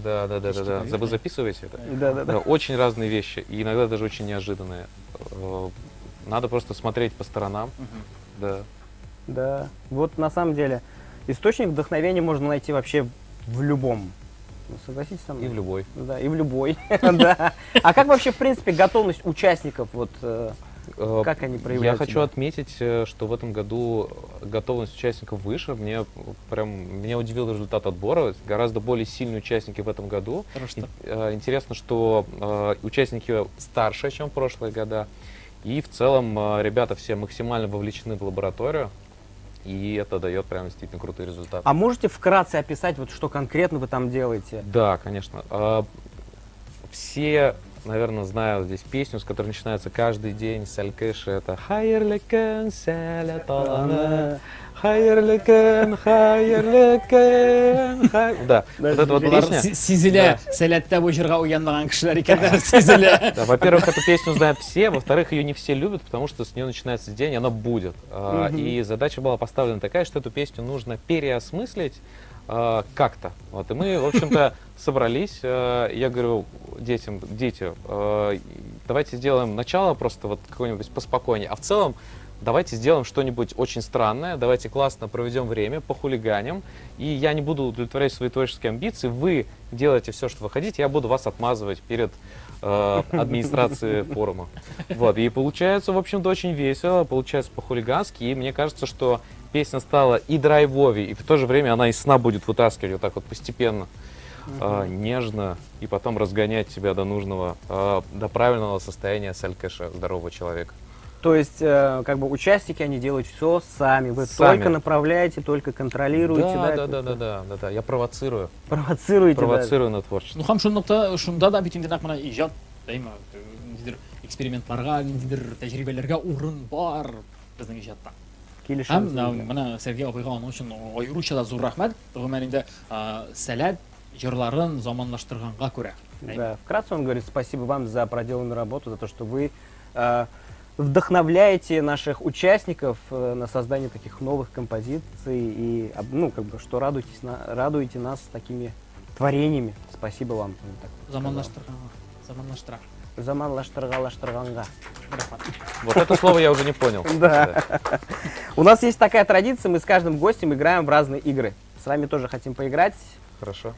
S5: Да. Вы записываете это?
S1: Да.
S5: Очень разные вещи. И иногда даже очень неожиданные. Надо просто смотреть по сторонам. Да.
S1: Да. Вот на самом деле источник вдохновения можно найти вообще в любом. Ну, согласитесь со мной?
S5: И в любой.
S1: Да, и в любой. Да. А как вообще, в принципе, готовность участников, вот как они проявляют
S5: Я хочу
S1: себя?
S5: отметить, что в этом году готовность участников выше. Меня удивил результат отбора. Гораздо более сильные участники в этом году. Интересно, что участники старше, чем в прошлые года. И в целом ребята все максимально вовлечены в лабораторию. И это дает прям действительно крутые результаты.
S1: А можете вкратце описать, вот что конкретно вы там делаете?
S5: Да, конечно. Все, наверное, знают здесь песню, с которой начинается каждый день Салькэши. Это «Хайерлекен, сәлә таланы, хайерлекен, хайерлекен». Да, вот эта вот песня.
S2: Сизиля, сәләттә бу җырга уянмаган кешеләр икәннәр, сизиля.
S5: Да, во-первых, эту песню знают все, во-вторых, ее не все любят, потому что с нее начинается день, и она будет. И задача была поставлена такая, что эту песню нужно переосмыслить как-то. Вот, и мы, в общем-то, собрались. Я говорю детям, дети, давайте сделаем начало просто вот какое-нибудь поспокойнее, а в целом давайте сделаем что-нибудь очень странное, давайте классно проведем время, похулиганим, и я не буду удовлетворять свои творческие амбиции, вы делаете все, что вы хотите, я буду вас отмазывать перед администрацией форума. Вот, и получается, в общем-то, очень весело, получается по-хулигански, и мне кажется, что песня стала и драйвовей, и в то же время она из сна будет вытаскивать вот так вот постепенно, нежно, и потом разгонять себя до нужного, до правильного состояния салькэша, здорового человека.
S1: То есть, как бы участники, они делают все сами. Вы только направляете, только контролируете.
S5: Да. Я провоцирую.
S1: Провоцируете.
S5: На творчество.
S2: Ну, хам шундукта, шунда да бит инде мына иҗат, дейме, ниндидер экспериментларга, ниндидер тәҗрибәләргә урын бар безнең иҗатта. Һәм менә Сергей абыйга аның өчен аеруча да зур рәхмәт. Гомумән инде сәләт җырларын заманлаштырганга күрә.
S1: Да, вкратце он говорит спасибо вам за проделанную работу, за то, что вы вдохновляете наших участников на создание таких новых композиций и, ну, как бы, что радуете нас такими творениями. Спасибо вам. Заманлаштырганга.
S5: Вот это слово я уже не понял.
S1: Да. У нас есть такая традиция, мы с каждым гостем играем в разные игры. С вами тоже хотим поиграть.
S5: Хорошо.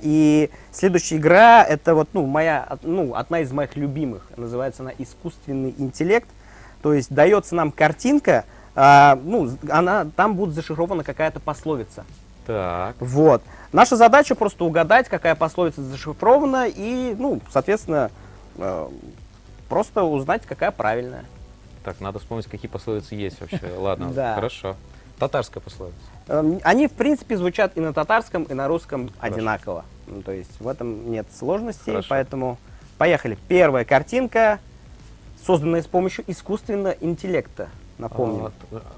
S1: И следующая игра, это вот, одна из моих любимых. Называется она «Искусственный интеллект». То есть дается нам картинка, там будет зашифрована какая-то пословица.
S5: Так.
S1: Вот. Наша задача просто угадать, какая пословица зашифрована, и, соответственно, просто узнать, какая правильная.
S5: Так, надо вспомнить, какие пословицы есть вообще. Ладно,
S1: Да.
S5: Хорошо. Татарская пословица.
S1: Они, в принципе, звучат и на татарском, и на русском одинаково. Ну, то есть в этом нет сложностей,
S5: Хорошо.
S1: поэтому поехали. Первая картинка, созданная с помощью искусственного интеллекта, напомню.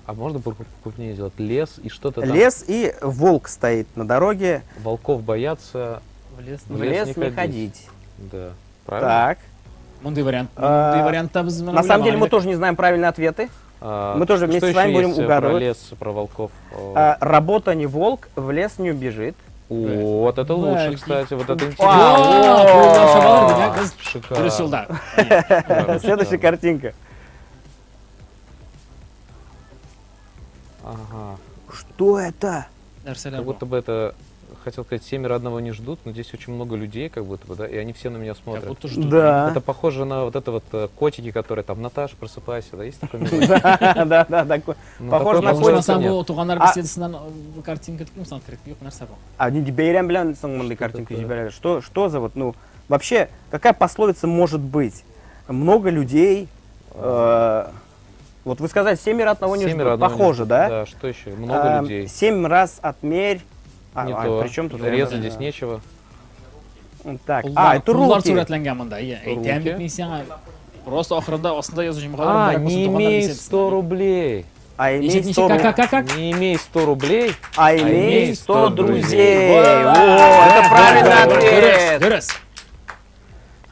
S5: А можно покрупнее сделать? Лес и что-то там?
S1: Лес и волк стоит на дороге.
S5: Волков боятся.
S2: В лес
S1: В лес не ходить.
S5: Да, правильно?
S1: Так.
S2: Мондай вариант.
S1: На самом деле мы тоже не знаем правильные ответы. Мы тоже вместе с вами будем угадывать.
S5: Про лес, про волков.
S1: Работа не волк, в лес не убежит.
S5: Вот это лучше, кстати, вот это
S2: интересно.
S1: Следующая картинка.
S5: Ага.
S1: Что это?
S5: Как будто бы это, хотел сказать, семеро одного не ждут, но здесь очень много людей, как будто бы, да, и они все на меня смотрят.
S1: Да.
S5: Это похоже на вот это вот котики, которые там, Наташа, просыпайся, да, есть такой мелодий?
S1: Да, такой. Похоже на котика.
S2: Туганнар беседасынан картинка тукмусан керек, юк нәрсә бу.
S1: А не бейрәм белән соң мондай картинка җибәрәләр. Что за вот, вообще, какая пословица может быть? Много людей. Вот вы сказали, семеро одного не ждут. Похоже, да?
S5: Да, что еще? Много людей.
S1: 7 раз отмерь.
S5: Не то.
S1: Причем тут
S5: резать здесь нечего.
S1: Так, это руки.
S2: Сурәтләнгән монда. Әйтәм бит мин сиңа Просто ахырында астында язучым
S5: А, не имей 100 рублей.
S1: А имей
S2: Ничек,
S1: 100
S2: как?
S5: Не имей 100 рублей.
S1: А имей 100 друзей.
S5: друзей.
S1: О, это правильный ответ.
S2: Дөрес.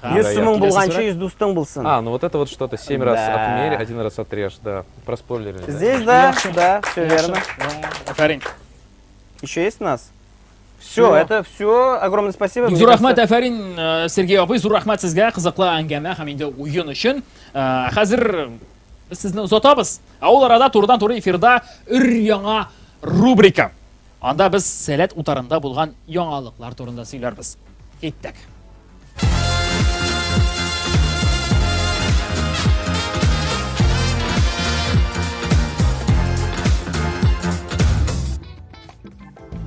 S1: 100 сумың болғанша 100 достың болсын.
S5: А, ну вот это вот что-то 7 раз
S1: Да.
S5: отмерь, 1 раз отрежь, да. Проспойлерили. да.
S1: Здесь, да, да, все верно.
S2: Афарин.
S1: Еще есть у нас? Все, это все. Огромное спасибо.
S2: Зур рахмат Афарин, Сергей апай, зур рахмат сезгә кызыклы әңгәмә һәм инде уен өчен. Хәзер без сезне озатабыз. Ул арада турыдан-туры эфирда өр-яңа рубрика. Анда без сәләт утарында булган яңалыклар турында сөйләрбез. Киттек.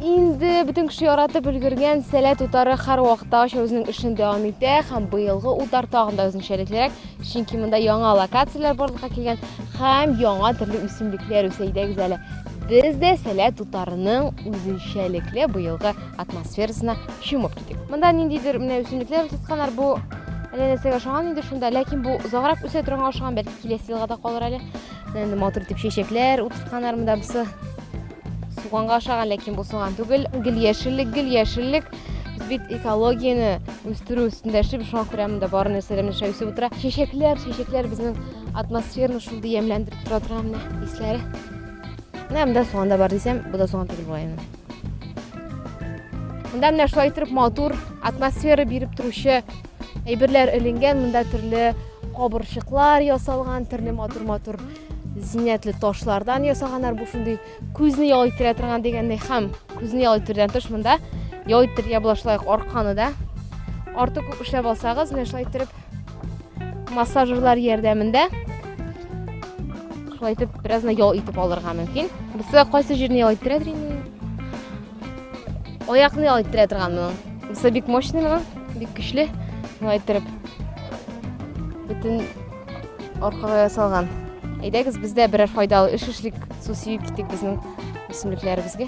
S3: Инде бүтән кеше яратып өлгергән сәләт утары һәр вакытта үзенең эшен дәвам итә һәм быелгы утар тагында үзенчәлеклерәк, чөнки монда яңа локацияләр барлыкка килгән һәм яңа төрле үсемлекләр үсә идегез әле. Без дә сәләт утарының үзенчәлекле быелгы атмосферасына чумып киттек. Монда ниндидер менә үсемлекләр тотканнар бу әле нәрсәгә ошаган инде шунда, ләкин бу озаграк үсә торган ошаган, бәлки киләсе елга да калыр әле. Менә матур итеп чәчәкләр утыртканнар монда бусы. Суганга ошаган, ләкин бу суган түгел, гел яшеллек. Без бит экологияны үстерү өстендә эшлибез, шуңа күрә монда бар нәрсәләрне үсеп утыра. Чәчәкләр безнең атмосфераны шундый ямьләндереп тора торган менә исләре. Менә монда суган да бар дисәм, бу да суган түгел бугай. Монда менә шулай итеп матур атмосфера биреп торучы әйберләр эленгән, монда төрле кабырчыклар ясалган, төрле матур зиннәтле ташлардан ясаганнар. Бу шундый күзне ял иттерә торган дигәндәй һәм күзне ял иттердән тыш монда ял иттерә булашлай арканы да. Артык күп эшләп алсагыз, менә шулай итеп массажерлар ярдәмендә шулай итеп беразны ял итеп алырга мөмкин. Бусы кайсы җирне ял иттерәдер инде? Аякны ял иттерә торган моның. Бусы бик мощный моның, бик көчле. Шулай итеп бөтен аркага ясалган. Әйдәгез, бездә берәр файдалы эш эшлик, су сибеп киттек безнең үсемлекләребезгә.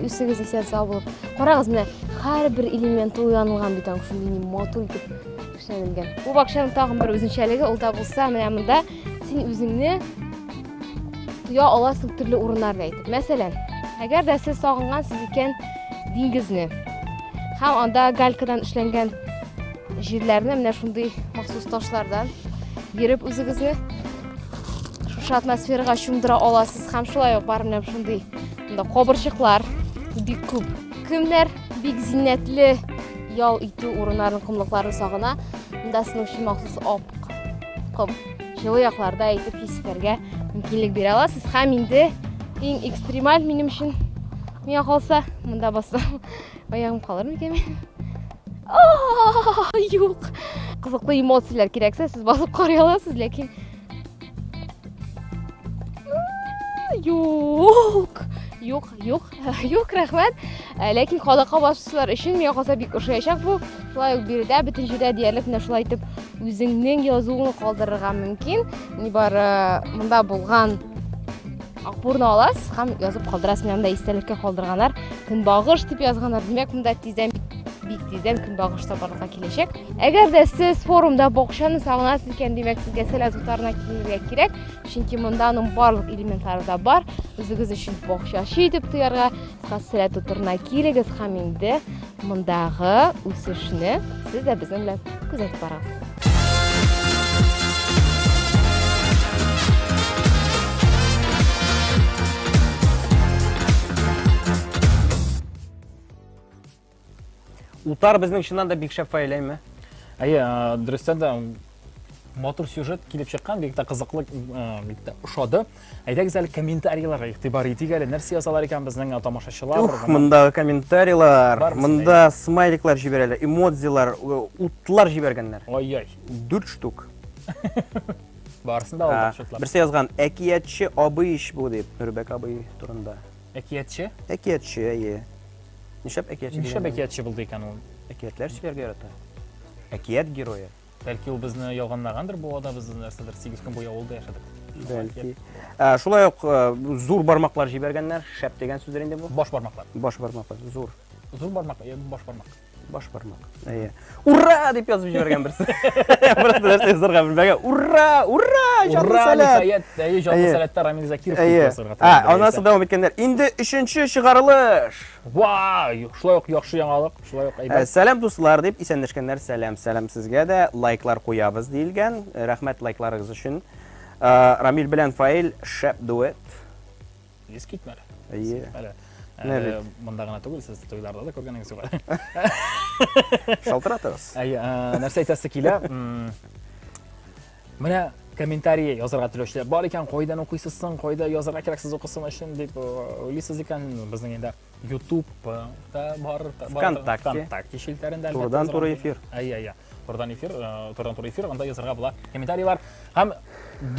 S3: Үсегез исән сау булып. Карагыз, менә һәрбер элемент уянылган бит аң шундый матур итеп эшләнгән. Бу бакчаның тагын бер үзенчәлеге ул да булса, менә монда син үзеңне туя аласың төрле урыннарда итеп. Мәсәлән, әгәр дә сез сагынгансыз икән диңгезне һәм анда галькадан эшләнгән җирләрне менә шундый махсус ташлардан йөреп үзегезне атмосферага чумдыра аласыз һәм шулай ук бар менә шундый монда кабырчыклар бик күп. Кемнәр бик зиннәтле ял итү урыннарын, кумлыкларын сагына, монда сезнең өчен махсус ком җылы якларда итеп хисләргә мөмкинлек бирә аласыз һәм инде иң экстремаль минем өчен миңа калса монда бассам аягым калыр микән? Юк. Кызыклы эмоциялар кирәксә, сез басып карый аласыз, ләкин Юк, рәхмәт. Ләкин халыкка басучылар өчен миңа калса бик ошаячак бу. Шулай ук биредә бөтен җирдә диярлек менә шулай итеп үзеңнең язуыңны калдырырга мөмкин. Ни бар монда булган акбурны аласыз һәм язып калдырасыз. Менә монда истәлеккә калдырганнар. Көнбагыш дип язганнар. Димәк, монда бик тиздән көнбагыш табарлыкка киләчәк. Әгәр дә сез форумда бакчаны сагынасыз икән, димәк, сезгә сәләт утарына килергә кирәк. Чөнки монда аның барлык элементлары да бар. Үзегез өчен бакчачы итеп тоярга, сәләт утарына килегез һәм инде мондагы үсешне сез дә безнең белән күзәтеп барасыз.
S1: Утар безнең чыннан да бик шәп файлаймы?
S2: Дөрестән дә матур сюжет килеп чыккан, бик тә кызыклы, бик тә ошады. Әйдәгез әле комментарийларга игътибар итик әле. Нәрсә язалар икән безнең тамашачылар?
S1: Монда комментарийлар, монда смайликлар җибәрәләр, эмодзилар, утлар җибәргәннәр.
S2: Ой-ой,
S1: 4 штук.
S2: Барысын да алдык шутлар.
S1: Берсе язган әкиятче абый бу дип, Нурбек абый турында.
S2: Әкиятче?
S1: Әкиятче, әйе. Нишәп әкиятче?
S2: Нишәп әкиятче булды икән ул?
S1: Әкиятләр сөйләргә ярата. Әкият герое.
S2: Бәлки ул безне ялганлагандыр, бу ада без нәрсәдер 8 көн буе авылда яшәдек.
S1: Бәлки. Шулай ук зур бармаклар җибәргәннәр, шәп дигән сүзләр инде бу.
S2: Баш бармаклар.
S1: Баш бармаклар, зур.
S2: Зур бармак, баш бармак.
S1: Баш бармак. Әйе. Ура дип язып җибәргән берсе. Просто нәрсә язарга белмәгән. Ура! Ура! Җанлы сәләт.
S2: Әйе, җанлы сәләттә Рамил Закиров
S1: Әйе.
S2: язарга.
S1: Аннан соң дәвам иткәннәр. Инде 3нче чыгарылыш.
S2: Вау, шулай ук яхшы яңалык, шулай ук әйбәт.
S1: Сәлам дуслар дип исәнләшкәннәр. Сәлам сезгә дә лайклар куябыз диелгән. Рәхмәт лайкларыгыз өчен. Рамил белән Фаил шәп дуэт.
S2: Ис китмәле.
S1: Әйе.
S2: Монда гына түгел, сез тойларда да күргәнегез бар.
S1: Шалтыратыгыз.
S2: Әйе, нәрсә әйтәсе килә? Менә комментарий язарга теләүчеләр бар икән, кайдан укыйсыз соң, кайда язарга кирәк сез укысын өчен дип уйлыйсыз икән. Безнең инде YouTube да бар,
S1: ВКонтакте
S2: шелтәрендә
S1: турыдан туры эфир.
S2: Әйе. Турыдан туры эфир, анда язарга була. Комментарийлар һәм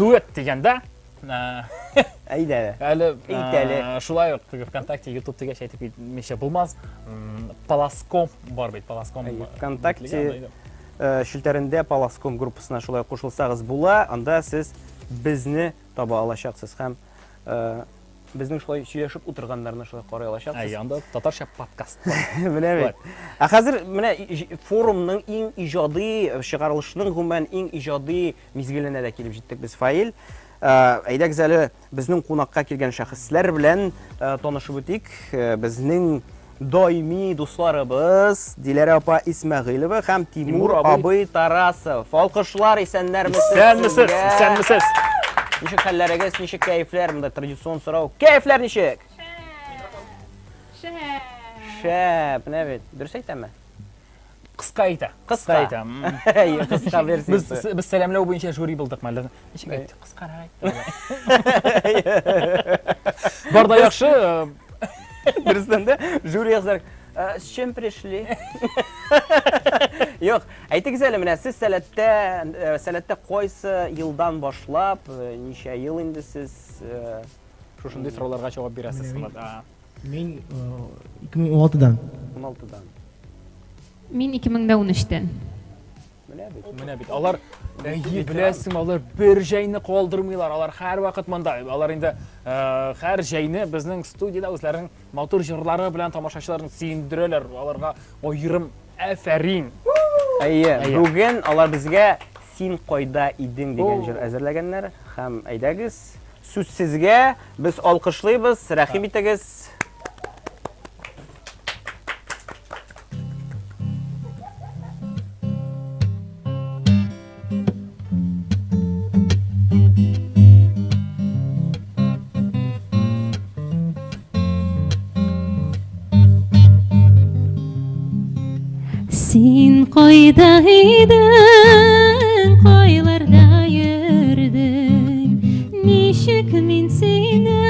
S2: дуэт дигәндә
S1: Әйдә.
S2: Әле шулай ук ВКонтакте, YouTube дигәч әйтеп мичә булмас. Паласком бар бит, Паласком.
S1: ВКонтакте шелтәрендә Паласком группасына шулай кушылсагыз була, анда сез безне таба алачаксыз һәм безнең шулай сөйләшеп утырганнарны шулай карый алачаксыз.
S2: Әйе, анда татарча подкаст.
S1: Менә бит. Хәзер менә форумның иң иҗади чыгарылышның гомумән иң иҗади мизгеленә дә килеп җиттек без Фаил. Әйдәгез әле безнең кунакка килгән шәхесләр белән танышып үтик. Безнең даими дусларыбыз Диләрә апа Исмәгыйлова һәм Тимур абый Тарасов. Алкышлар, исәннәрмесез?
S2: Исәнмесез.
S1: Ничек хәлләрегез, ничек кәефләр? Монда традицион сорау. Кәефләр ничек? Шәп, менә бит. Дөрес әйтәме?
S2: Кыска әйтә.
S1: Әйе, кыска версиясе.
S2: Без сәламләү буенча жюри булдык мәллә. Ничек әйтте? Кыскарак. Бар да яхшы.
S1: Дөрестән дә жюри язар. С чем пришли? Юк, әйтегез әле менә сез сәләттә кайсы елдан башлап, ничә ел инде сез
S2: шушындый сорауларга җавап бирәсез?
S12: Мин 2016-дан.
S1: 16-дан.
S13: Мин 2013-тән.
S2: Менә бит. Алар беләсең, алар бер җайны калдырмыйлар. Алар һәр вакыт монда. Алар инде һәр җайны безнең студиядә үзләренең матур җырлары белән тамашачыларны сөендерәләр. Аларга аерым афәрин.
S1: Әйе, бүген алар безгә "Син кайда идең" дигән җыр әзерләгәннәр һәм әйдәгез сүз сезгә, без алкышлыйбыз, рәхим итегез.
S13: Син кайда идең, кайларда йөрдең, ничек мин сине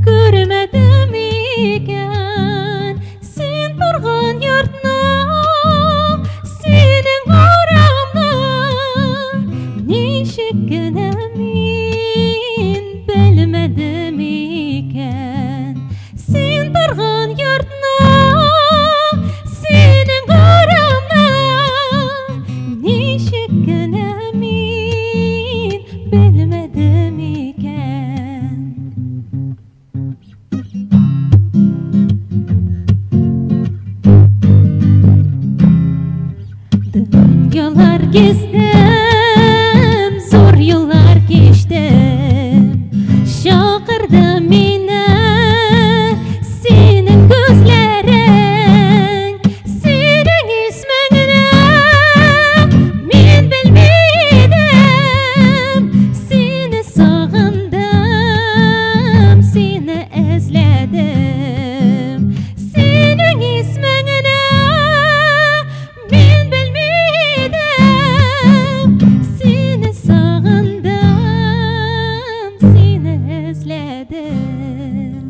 S13: күрмәдем икән, син торган йортны, синең арамны, ничек кенә мин белмәдем икән, син торган йортны, Yollar gezdim, zor yollar geçtim, şakırdı mine senin gözlerin, senin ismini min bilmedim, seni sağındım, seni ezledim, senin ismini min bilmedim. Seni sağındım, seni özledim.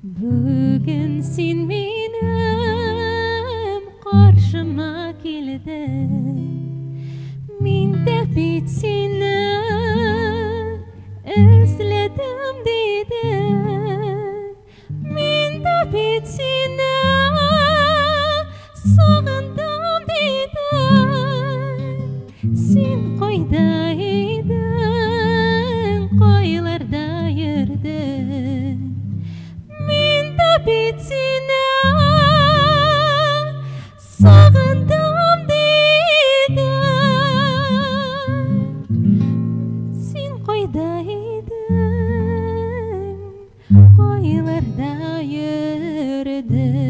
S13: Bugün sen benim karşıma geldin. Min de bit seni özledim dedim. Min de bit seni sağındım. Қойда едің, қойларда ердің. Мен де бит сені сағындым дедің. Сен қойда едің, қойларда ердің.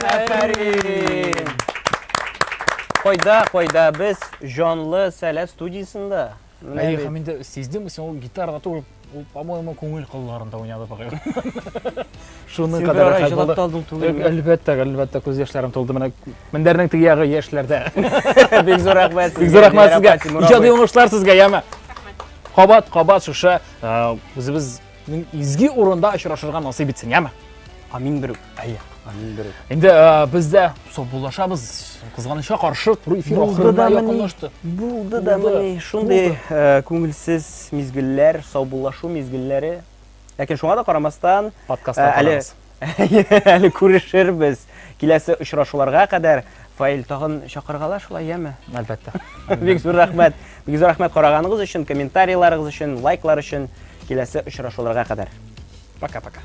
S1: Әфәрин. Қойда біз жанлы сәләт студиясында.
S2: Әй, менде сездім, сен ол гитараға тұрып, ол, по-моему, көңіл қылларында ойнады бағай. Шуның
S1: Сен
S2: қадары
S1: бір ара
S2: қай
S1: жылап
S2: болды.
S1: талдың түгел ме?
S2: Әлбәттә, көз яшьләрем толды. Менә мендәрнең теге ягы яшьләрдә.
S1: Бик зур рәхмәт сезгә.
S2: Бик зур рәхмәт сезгә.
S1: Дияр апа,
S2: Иҗади уңышлар сезгә, яме. Кабат шушы үзебезнең изге урында очрашырга насыйп итсен, яме.
S1: Амин берүк.
S2: Әйе.
S1: Амин берүк.
S2: Инде бездә саубуллашабыз. Кызганычка каршы тур эфир ахырына якынлашты.
S1: Булды да менә шундый күңелсез мизгелләр, саубуллашу мизгелләре. Ләкин шуңа да карамастан,
S2: Подкастта карагыз.
S1: әле күрешербез. Киләсе очрашуларга кадәр Фаил тагын чакыргалар шулай, яме?
S2: Әлбәттә.
S1: Бик зур рәхмәт. Бик зур рәхмәт караганыгыз өчен, комментарийларыгыз өчен, лайклар өчен. Киләсе очрашуларга кадәр.
S2: Пока-пока.